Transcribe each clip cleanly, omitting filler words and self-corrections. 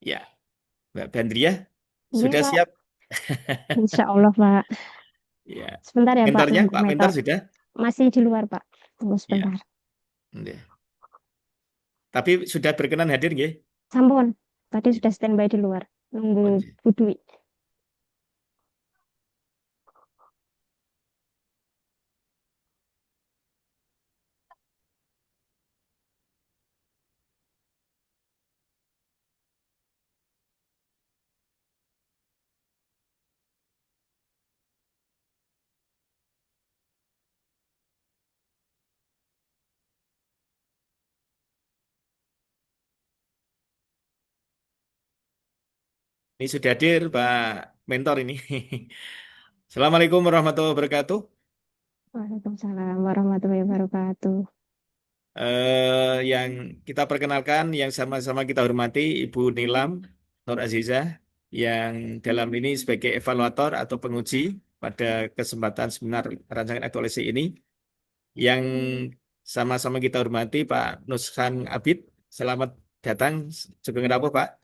Ya, Mbak Bandria Iya, sudah Pak. siap? Insya Allah, Pak. Ya. Sebentar ya, Pak. Mentornya, Nunggu Pak Mentor mentor. sudah? Masih di luar, Pak. Tunggu Ya. sebentar. Oke. Tapi sudah berkenan hadir, nggih? Sampun. Tadi sudah standby di luar. Nunggu Oke. Bu Dwi. Ini sudah hadir, Pak Mentor ini. Assalamualaikum warahmatullahi wabarakatuh. Waalaikumsalam warahmatullahi wabarakatuh. Yang kita perkenalkan, yang sama-sama kita hormati, Ibu Nilam Nur Azizah, yang dalam ini sebagai evaluator atau penguji pada kesempatan seminar rancangan aktualisasi ini, yang sama-sama kita hormati Pak Nushan Abid. Selamat datang, Sugeng Rawuh, Pak.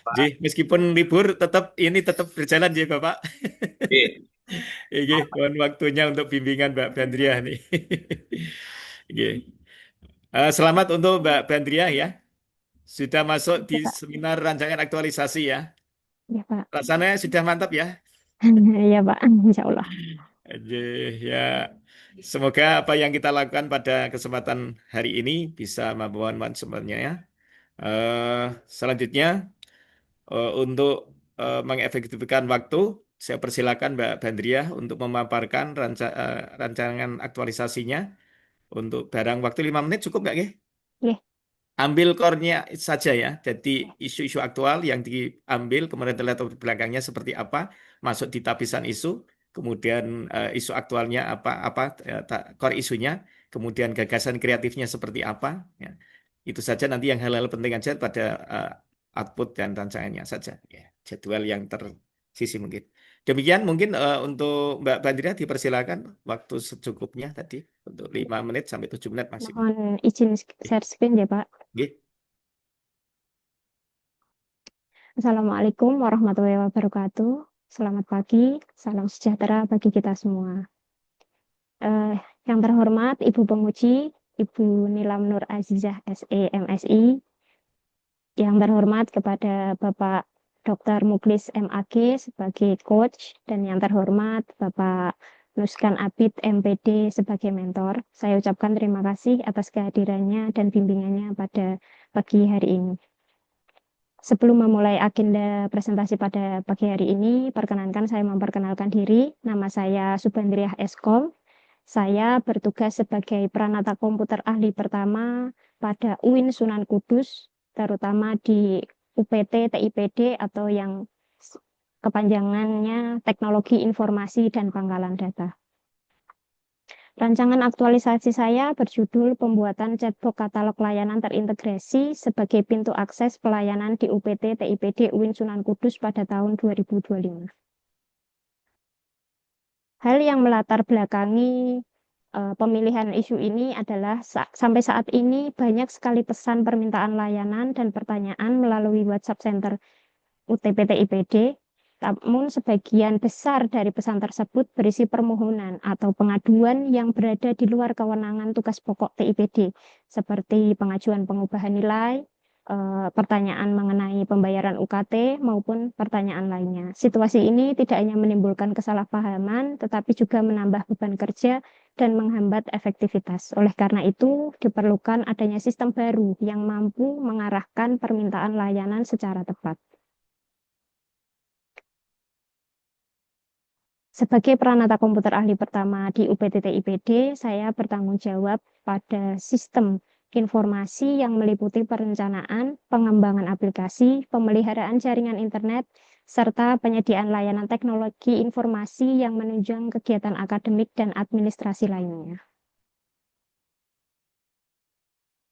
Jadi, meskipun libur, tetap berjalan ya, Bapak. Oke. Oke, mohon waktunya untuk bimbingan Mbak Bandria nih. Oke. Selamat untuk Mbak Bandria ya. Sudah masuk di Oke, Pak. seminar rancangan aktualisasi ya. Ya, Pak. Rasanya sudah mantap ya. Ya, Pak. Insya Allah. Oke, ya. Semoga apa yang kita lakukan pada kesempatan hari ini bisa membawa manfaatnya ya. Eh, Selanjutnya untuk mengefektifkan waktu, saya persilakan Mbak Bandria untuk memaparkan rancangan aktualisasinya untuk barang waktu 5 menit cukup nggak, Ge? Ya. Ambil core-nya saja ya. Jadi isu-isu aktual yang diambil, kemudian terlihat di belakangnya seperti apa, masuk di tapisan isu, kemudian isu aktualnya apa core isunya, kemudian gagasan kreatifnya seperti apa. Ya. Itu saja nanti yang hal-hal penting aja pada output dan rancangannya saja. Ya. Jadwal yang tersisi mungkin. Demikian mungkin untuk Mbak Bandira dipersilakan waktu secukupnya tadi untuk 5 menit sampai 7 menit maksimal. Mohon izin share screen ya, Pak. Oke. Assalamualaikum warahmatullahi wabarakatuh. Selamat pagi. Salam sejahtera bagi kita semua. Eh, yang terhormat Ibu Penguji, Ibu Nilam Nur Azizah SE MSI, yang terhormat kepada Bapak Dr. Muklis MAG sebagai coach, dan yang terhormat Bapak Nuskan Abid MPD sebagai mentor. Saya ucapkan terima kasih atas kehadirannya dan bimbingannya pada pagi hari ini. Sebelum memulai agenda presentasi pada pagi hari ini, perkenankan saya memperkenalkan diri. Nama saya Subandriah Eskom. Saya bertugas sebagai Pranata Komputer Ahli pertama pada UIN Sunan Kudus, terutama di UPT TIPD atau yang kepanjangannya Teknologi Informasi dan Pangkalan Data. Rancangan aktualisasi saya berjudul Pembuatan Chatbot Katalog Layanan Terintegrasi sebagai pintu akses pelayanan di UPT TIPD UIN Sunan Kudus pada tahun 2025. Hal yang melatar belakangi pemilihan isu ini adalah sampai saat ini banyak sekali pesan permintaan layanan dan pertanyaan melalui WhatsApp Center UTP TIPD. Namun sebagian besar dari pesan tersebut berisi permohonan atau pengaduan yang berada di luar kewenangan tugas pokok TIPD, seperti pengajuan pengubahan nilai, pertanyaan mengenai pembayaran UKT, maupun pertanyaan lainnya. Situasi ini tidak hanya menimbulkan kesalahpahaman, tetapi juga menambah beban kerja dan menghambat efektivitas. Oleh karena itu, diperlukan adanya sistem baru yang mampu mengarahkan permintaan layanan secara tepat. Sebagai Pranata Komputer Ahli pertama di UPT TIPD, saya bertanggung jawab pada sistem informasi yang meliputi perencanaan, pengembangan aplikasi, pemeliharaan jaringan internet, serta penyediaan layanan teknologi informasi yang menunjang kegiatan akademik dan administrasi lainnya.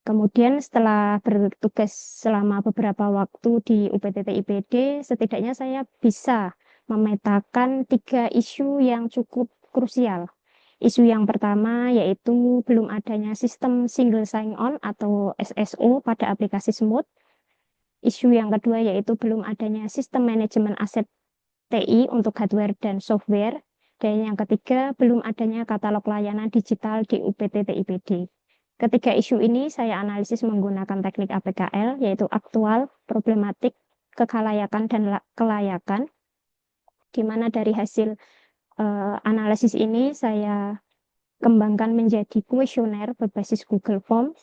Kemudian setelah bertugas selama beberapa waktu di UPT TIPD, setidaknya saya bisa memetakan 3 isu yang cukup krusial. Isu yang pertama yaitu belum adanya sistem single sign-on atau SSO pada aplikasi Smooth. isu yang kedua yaitu belum adanya sistem manajemen aset TI untuk hardware dan software. Dan yang ketiga, belum adanya katalog layanan digital di UPT TIPD. Ketiga isu ini saya analisis menggunakan teknik APKL, yaitu aktual, problematik, kekalayakan, dan kelayakan. Di mana dari hasil analisis ini saya kembangkan menjadi kuesioner berbasis Google Form.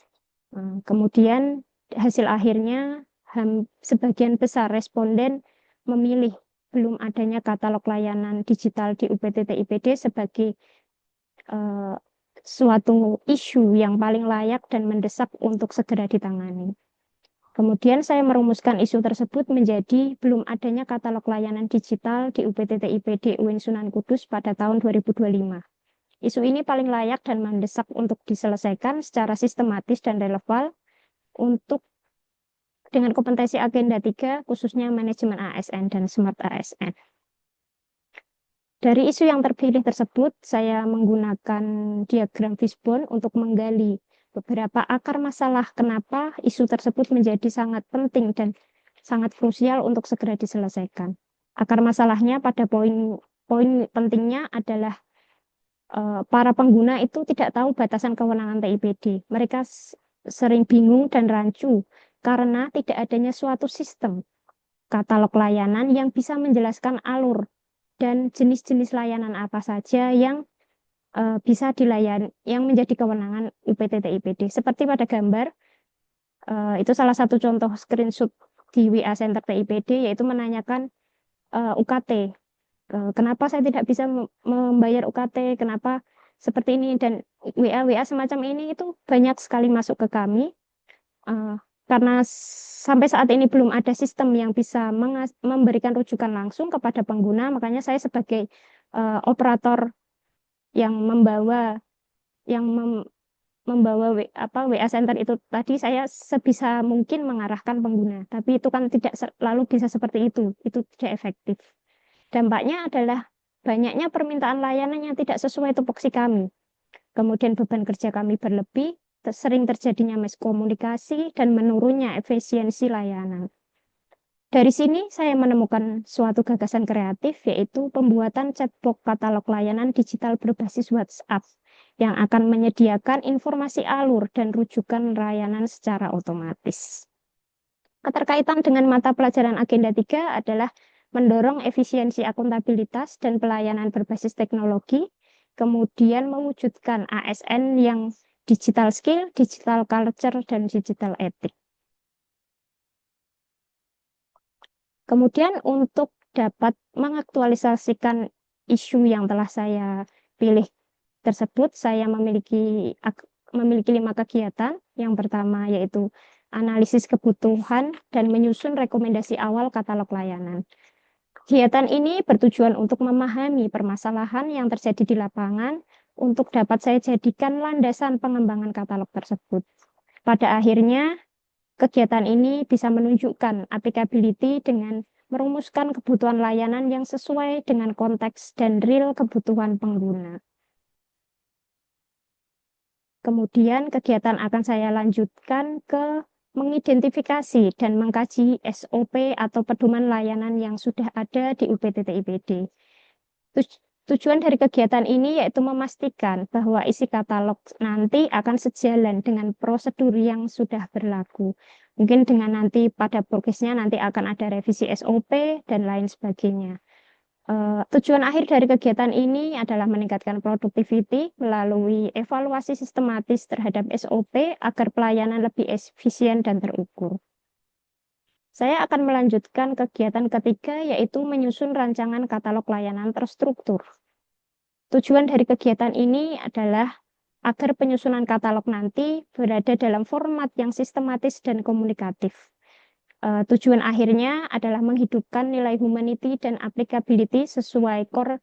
Kemudian hasil akhirnya sebagian besar responden memilih belum adanya katalog layanan digital di UPT TIPD sebagai suatu isu yang paling layak dan mendesak untuk segera ditangani. Kemudian saya merumuskan isu tersebut menjadi belum adanya katalog layanan digital di UPT TIPD UIN Sunan Kudus pada tahun 2025. Isu ini paling layak dan mendesak untuk diselesaikan secara sistematis dan relevan untuk dengan kompetensi agenda 3, khususnya manajemen ASN dan smart ASN. Dari isu yang terpilih tersebut, saya menggunakan diagram fishbone untuk menggali beberapa akar masalah kenapa isu tersebut menjadi sangat penting dan sangat krusial untuk segera diselesaikan. Akar masalahnya pada poin pentingnya adalah para pengguna itu tidak tahu batasan kewenangan TIPD. Mereka sering bingung dan rancu karena tidak adanya suatu sistem katalog layanan yang bisa menjelaskan alur dan jenis-jenis layanan apa saja yang bisa dilayani, yang menjadi kewenangan UPT TIPD. Seperti pada gambar, itu salah satu contoh screenshot di WA Center TIPD, yaitu menanyakan UKT. Kenapa saya tidak bisa membayar UKT, kenapa seperti ini, dan WA semacam ini itu banyak sekali masuk ke kami. Karena sampai saat ini belum ada sistem yang bisa memberikan rujukan langsung kepada pengguna, makanya saya sebagai operator yang membawa WA Center itu tadi, saya sebisa mungkin mengarahkan pengguna, tapi itu kan tidak selalu bisa seperti itu tidak efektif. Dampaknya adalah banyaknya permintaan layanan yang tidak sesuai tupoksi kami. Kemudian beban kerja kami berlebih, sering terjadinya miskomunikasi, dan menurunnya efisiensi layanan. Dari sini saya menemukan suatu gagasan kreatif, yaitu pembuatan chatbot katalog layanan digital berbasis WhatsApp yang akan menyediakan informasi alur dan rujukan layanan secara otomatis. Keterkaitan dengan mata pelajaran agenda 3 adalah mendorong efisiensi akuntabilitas dan pelayanan berbasis teknologi, kemudian mewujudkan ASN yang digital skill, digital culture, dan digital ethic. Kemudian untuk dapat mengaktualisasikan isu yang telah saya pilih tersebut, saya memiliki 5 kegiatan. Yang pertama yaitu analisis kebutuhan dan menyusun rekomendasi awal katalog layanan. Kegiatan ini bertujuan untuk memahami permasalahan yang terjadi di lapangan untuk dapat saya jadikan landasan pengembangan katalog tersebut. Pada akhirnya, kegiatan ini bisa menunjukkan applicability dengan merumuskan kebutuhan layanan yang sesuai dengan konteks dan real kebutuhan pengguna. Kemudian kegiatan akan saya lanjutkan ke mengidentifikasi dan mengkaji SOP atau pedoman layanan yang sudah ada di UPT TIPD. Tujuan dari kegiatan ini yaitu memastikan bahwa isi katalog nanti akan sejalan dengan prosedur yang sudah berlaku. Mungkin dengan nanti pada progresnya nanti akan ada revisi SOP dan lain sebagainya. Tujuan akhir dari kegiatan ini adalah meningkatkan productivity melalui evaluasi sistematis terhadap SOP agar pelayanan lebih efisien dan terukur. Saya akan melanjutkan kegiatan ketiga, yaitu menyusun rancangan katalog layanan terstruktur. Tujuan dari kegiatan ini adalah agar penyusunan katalog nanti berada dalam format yang sistematis dan komunikatif. Tujuan akhirnya adalah menghidupkan nilai humanity dan applicability sesuai core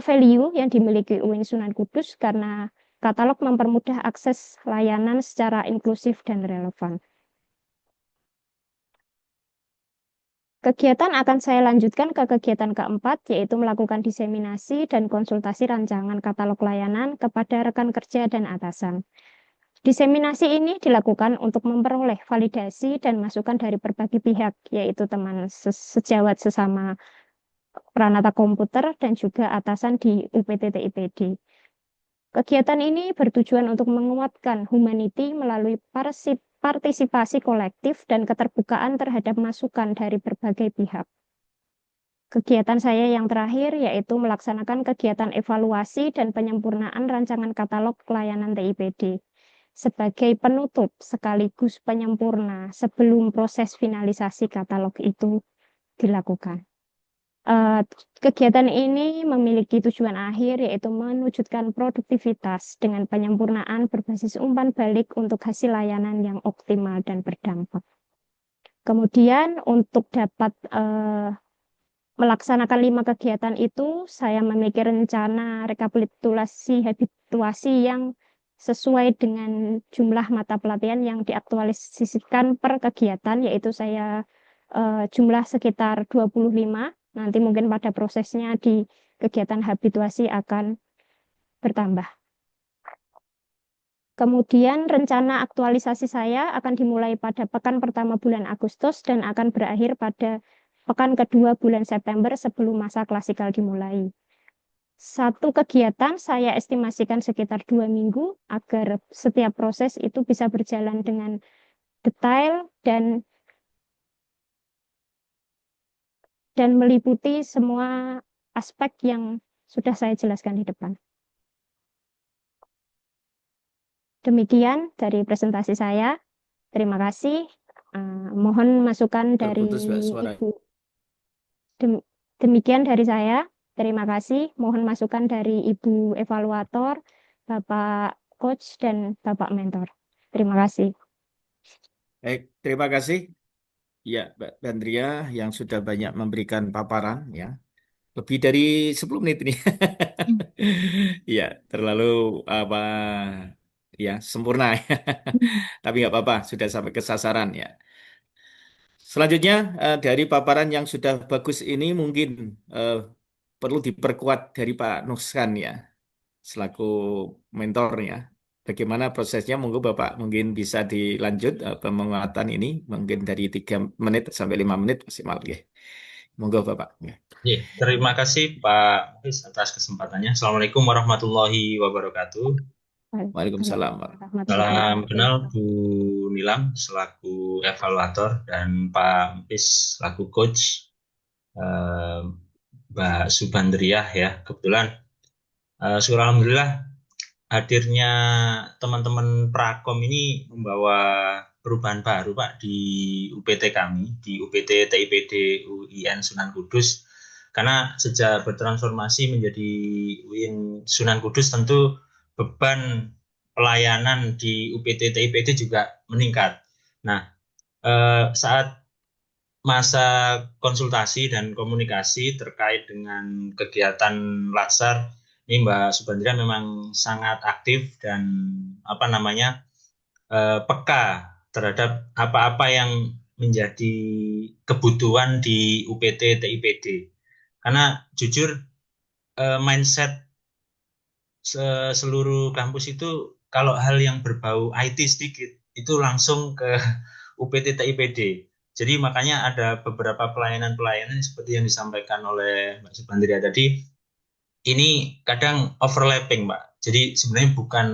value yang dimiliki UIN Sunan Kudus, karena katalog mempermudah akses layanan secara inklusif dan relevan. Kegiatan akan saya lanjutkan ke kegiatan keempat, yaitu melakukan diseminasi dan konsultasi rancangan katalog layanan kepada rekan kerja dan atasan. Diseminasi ini dilakukan untuk memperoleh validasi dan masukan dari berbagai pihak, yaitu teman sejawat sesama peranata komputer dan juga atasan di UPT TIPD. Kegiatan ini bertujuan untuk menguatkan humanity melalui partisipasi kolektif dan keterbukaan terhadap masukan dari berbagai pihak. Kegiatan saya yang terakhir yaitu melaksanakan kegiatan evaluasi dan penyempurnaan rancangan katalog pelayanan TIPD sebagai penutup sekaligus penyempurna sebelum proses finalisasi katalog itu dilakukan. Eh, Kegiatan ini memiliki tujuan akhir yaitu mewujudkan produktivitas dengan penyempurnaan berbasis umpan balik untuk hasil layanan yang optimal dan berdampak. Kemudian untuk dapat melaksanakan 5 kegiatan itu, saya memiliki rencana rekapitulasi habituasi yang sesuai dengan jumlah mata pelatihan yang diaktualisasikan per kegiatan, yaitu saya jumlah sekitar 25. Nanti mungkin pada prosesnya di kegiatan habituasi akan bertambah. Kemudian rencana aktualisasi saya akan dimulai pada pekan pertama bulan Agustus dan akan berakhir pada pekan kedua bulan September sebelum masa klasikal dimulai. Satu kegiatan saya estimasikan sekitar 2 minggu agar setiap proses itu bisa berjalan dengan detail dan meliputi semua aspek yang sudah saya jelaskan di depan. Demikian dari presentasi saya. Terima kasih. Mohon masukan dari Terputus Mbak suara. Ibu. Demikian dari saya. Terima kasih. Mohon masukan dari Ibu Evaluator, Bapak Coach, dan Bapak Mentor. Terima kasih. Baik, terima kasih ya Mbak Dandria yang sudah banyak memberikan paparan ya. Lebih dari 10 menit ini. Ya, terlalu apa ya, sempurna. Tapi nggak apa-apa, sudah sampai ke sasaran ya. Selanjutnya, dari paparan yang sudah bagus ini mungkin eh, perlu diperkuat dari Pak Nuskan ya, selaku mentornya. Bagaimana prosesnya? Monggo Bapak mungkin bisa dilanjut penguatan ini, mungkin dari 3 menit sampai 5 menit maksimal ya. Monggo Bapak. Ya. Terima kasih Pak Muiz atas kesempatannya. Assalamualaikum warahmatullahi wabarakatuh. Waalaikumsalam. Salam kenal Bu Nilam selaku evaluator dan Pak Muiz selaku coach, Mbak Subandriah ya. Kebetulan syukur alhamdulillah hadirnya teman-teman Prakom ini membawa perubahan baru Pak di UPT kami, di UPT TIPD UIN Sunan Kudus. Karena sejak bertransformasi menjadi UIN Sunan Kudus tentu beban pelayanan di UPT TIPD juga meningkat. Nah, saat masa konsultasi dan komunikasi terkait dengan kegiatan Latsar, ini Mbak Subandria memang sangat aktif dan peka terhadap apa-apa yang menjadi kebutuhan di UPT TIPD. Karena jujur mindset seluruh kampus itu kalau hal yang berbau IT sedikit itu langsung ke UPT TIPD. Jadi makanya ada beberapa pelayanan-pelayanan seperti yang disampaikan oleh Mbak Subandria tadi, ini kadang overlapping, Mbak. Jadi sebenarnya bukan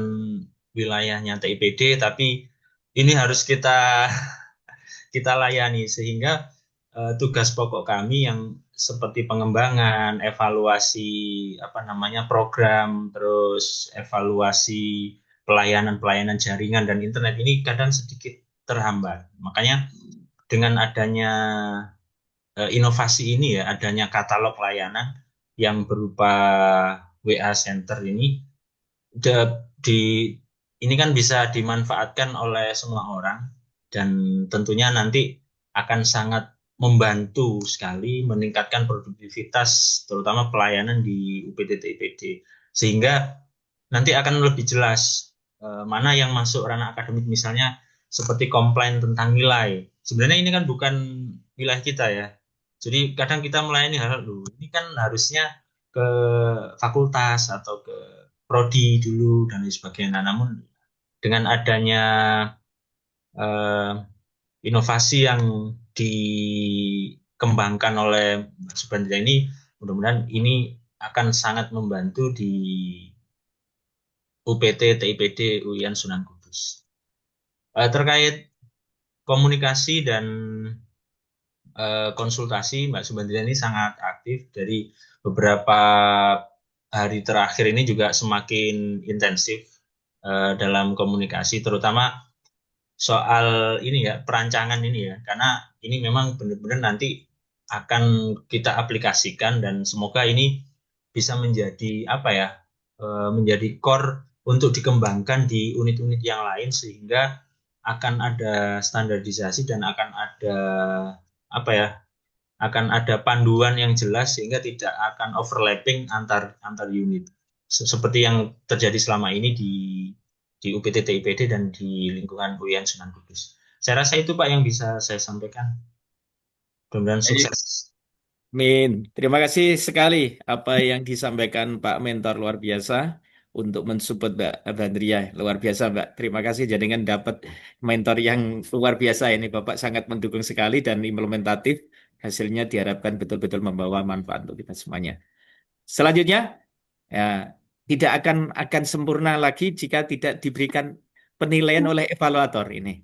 wilayahnya TIPD, tapi ini harus kita layani sehingga tugas pokok kami yang seperti pengembangan, evaluasi program, terus evaluasi pelayanan-pelayanan jaringan dan internet ini kadang sedikit terhambat. Makanya dengan adanya inovasi ini ya, adanya katalog layanan yang berupa WA Center ini ini kan bisa dimanfaatkan oleh semua orang dan tentunya nanti akan sangat membantu sekali meningkatkan produktivitas terutama pelayanan di UPT TIPD sehingga nanti akan lebih jelas mana yang masuk ranah akademik misalnya seperti komplain tentang nilai. Sebenarnya ini kan bukan wilayah kita ya. Jadi kadang kita melayani hal ini kan harusnya ke fakultas atau ke prodi dulu dan lain sebagainya. Namun dengan adanya inovasi yang dikembangkan oleh Mbak Subandria ini, mudah-mudahan ini akan sangat membantu di UPT TIPD UIN Sunan Kudus. Terkait komunikasi dan konsultasi, Mbak Subandria ini sangat aktif. Dari beberapa hari terakhir ini juga semakin intensif dalam komunikasi, terutama soal ini ya, perancangan ini ya, karena ini memang benar-benar nanti akan kita aplikasikan dan semoga ini bisa menjadi apa ya, menjadi core untuk dikembangkan di unit-unit yang lain sehingga akan ada standarisasi dan akan ada apa ya, akan ada panduan yang jelas sehingga tidak akan overlapping antar antar unit seperti yang terjadi selama ini di UPT TIPD dan di lingkungan UIN Sunan Kudus. Saya rasa itu Pak yang bisa saya sampaikan. Mudah-mudahan Baik. sukses. Min, terima kasih sekali apa yang disampaikan Pak Mentor luar biasa untuk mensupport Mbak Bandria. Luar biasa Mbak. Terima kasih jaringan dapat mentor yang luar biasa ini. Bapak sangat mendukung sekali dan implementatif. Hasilnya diharapkan betul-betul membawa manfaat untuk kita semuanya. Selanjutnya, ya, tidak akan sempurna lagi jika tidak diberikan penilaian oleh evaluator ini.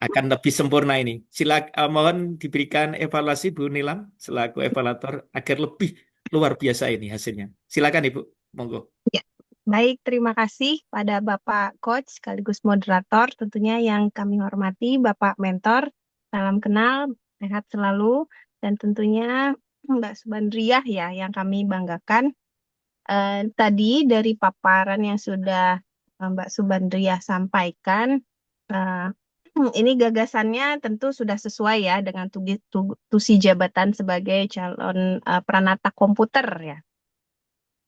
Akan lebih sempurna ini. Mohon diberikan evaluasi Bu Nilam selaku evaluator agar lebih luar biasa ini hasilnya. Silakan Ibu, monggo. Ya, baik, terima kasih pada Bapak Coach sekaligus moderator tentunya yang kami hormati, Bapak Mentor, salam kenal, sehat selalu, dan tentunya Mbak Subandriah ya yang kami banggakan. Tadi dari paparan yang sudah Mbak Subandriah sampaikan, ini gagasannya tentu sudah sesuai ya dengan tusi jabatan sebagai calon peranata komputer ya.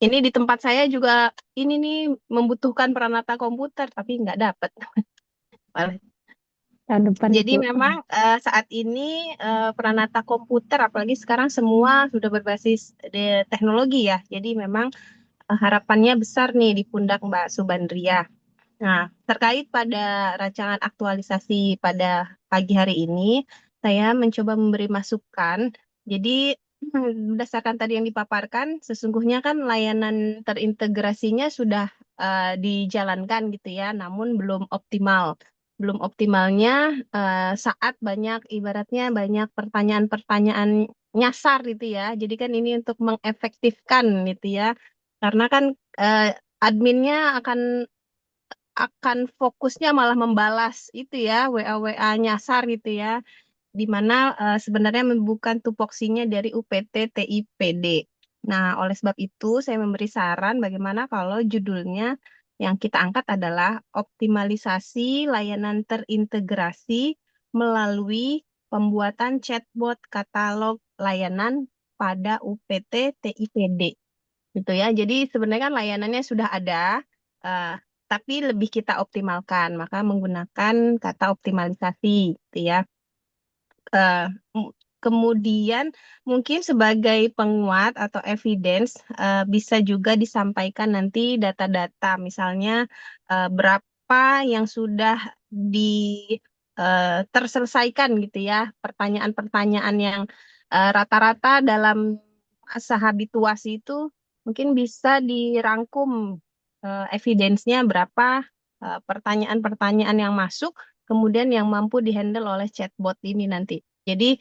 Ini di tempat saya juga ini nih membutuhkan peranata komputer tapi nggak dapat. Tahun depan Jadi Ibu. memang saat ini peranata komputer apalagi sekarang semua sudah berbasis teknologi ya. Jadi memang harapannya besar nih di pundak Mbak Subandria. Nah, terkait pada rancangan aktualisasi pada pagi hari ini, saya mencoba memberi masukan. Jadi, berdasarkan tadi yang dipaparkan, sesungguhnya kan layanan terintegrasinya sudah dijalankan gitu ya, namun belum optimal. Belum optimalnya saat ibaratnya banyak pertanyaan-pertanyaan nyasar gitu ya. Jadi kan ini untuk mengefektifkan gitu ya. Karena kan adminnya akan fokusnya malah membalas itu ya WA nyasar gitu ya, di mana sebenarnya bukan tupoksinya dari UPT TIPD. Nah, oleh sebab itu saya memberi saran bagaimana kalau judulnya yang kita angkat adalah optimalisasi layanan terintegrasi melalui pembuatan chatbot katalog layanan pada UPT TIPD. Gitu ya. Jadi sebenarnya kan layanannya sudah ada, eh, tapi lebih kita optimalkan. Maka menggunakan kata optimalisasi, gitu ya. Eh, Kemudian mungkin sebagai penguat atau evidence bisa juga disampaikan nanti data-data, misalnya berapa yang sudah terselesaikan gitu ya, pertanyaan-pertanyaan yang rata-rata dalam masa habituasi itu mungkin bisa dirangkum evidence-nya berapa pertanyaan-pertanyaan yang masuk, kemudian yang mampu dihandle oleh chatbot ini nanti. Jadi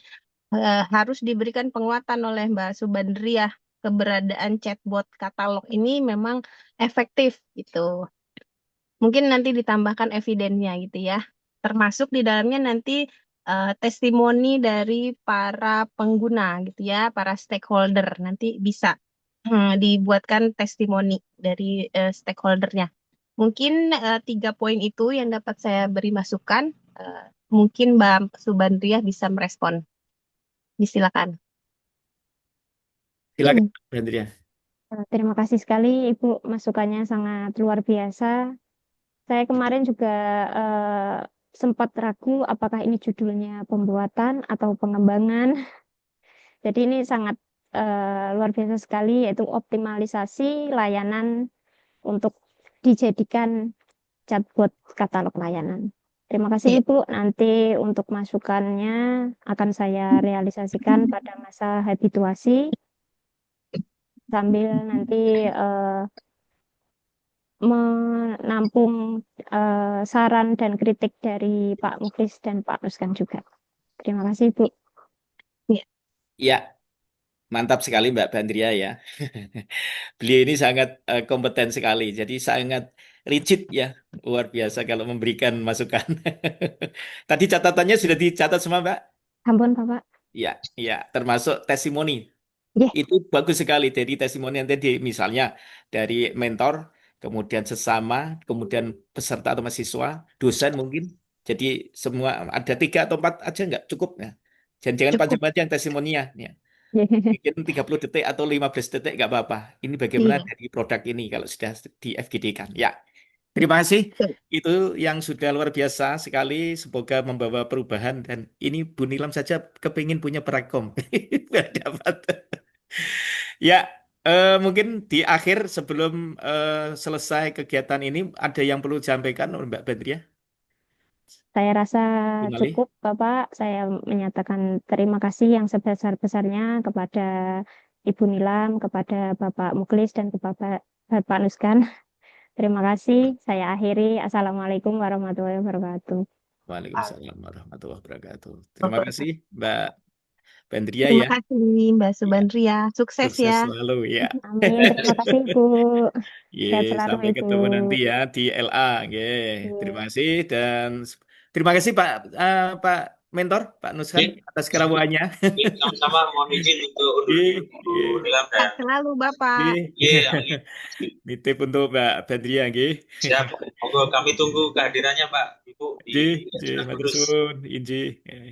harus diberikan penguatan oleh Mbak Subandriah, keberadaan chatbot katalog ini memang efektif gitu. Mungkin nanti ditambahkan evidensinya gitu ya. Termasuk di dalamnya nanti testimoni dari para pengguna gitu ya, para stakeholder nanti bisa dibuatkan testimoni dari stakeholdernya. Mungkin 3 poin itu yang dapat saya beri masukan. Mungkin Mbak Subandriah bisa merespon. Silakan. Silakan Bandria. Terima kasih sekali Ibu, masukannya sangat luar biasa. Saya kemarin juga sempat ragu apakah ini judulnya pembuatan atau pengembangan. Jadi ini sangat luar biasa sekali, yaitu optimalisasi layanan untuk dijadikan chatbot katalog layanan. Terima kasih Iya. Ibu. Nanti untuk masukannya akan saya realisasikan pada masa habituasi sambil nanti menampung saran dan kritik dari Pak Muflis dan Pak Nuskan juga. Terima kasih Bu. Ya, mantap sekali Mbak Bandria ya. Beliau ini sangat kompeten sekali, jadi sangat rigid ya, luar biasa kalau memberikan masukan. Tadi catatannya sudah dicatat semua Mbak? Ampun Bapak. Ya, ya, termasuk testimoni. Yeah. Itu bagus sekali dari testimoni yang tadi, misalnya dari mentor, kemudian sesama, kemudian peserta atau mahasiswa, dosen mungkin. Jadi semua ada 3 atau 4 aja nggak cukup ya. Jangan Cukup. panjang-panjang testimoninya. Ya. Bikin 30 detik atau 15 detik nggak apa-apa. Ini bagaimana Iya. dari produk ini kalau sudah di FGD kan. Ya, terima kasih. Itu yang sudah luar biasa sekali. Semoga membawa perubahan. Dan ini Bu Nilam saja kepingin punya Prakom. Nggak dapat. Ya, mungkin di akhir sebelum selesai kegiatan ini ada yang perlu disampaikan oleh Mbak Badria? Saya rasa Finali? cukup, Bapak. Saya menyatakan terima kasih yang sebesar-besarnya kepada Ibu Nilam, kepada Bapak Muklis, dan kepada Bapak Nuskan. Terima kasih. Saya akhiri. Assalamualaikum warahmatullahi wabarakatuh. Waalaikumsalam warahmatullahi wabarakatuh. Terima kasih Mbak Bandria Terima ya. kasih Mbak Subandria. Sukses Sukses ya. selalu ya. Amin. Terima kasih, Bu. Sehat Ye, selalu, sampai Ibu. ketemu nanti ya di LA. Ye, terima Iya. kasih dan terima kasih Pak Mentor, Pak Nuskan Oke, atas kerawaannya. sama-sama mohon izin untuk undur Ye, diri Bu ye, Nilam Sehat dan selalu Bapak. ye. amin. Nitip untuk Mbak Badria, nggih. Siap. Monggo kami tunggu kehadirannya Pak Ibu di Nggih, nggih, Sudah matur Kudus. suwun, inji.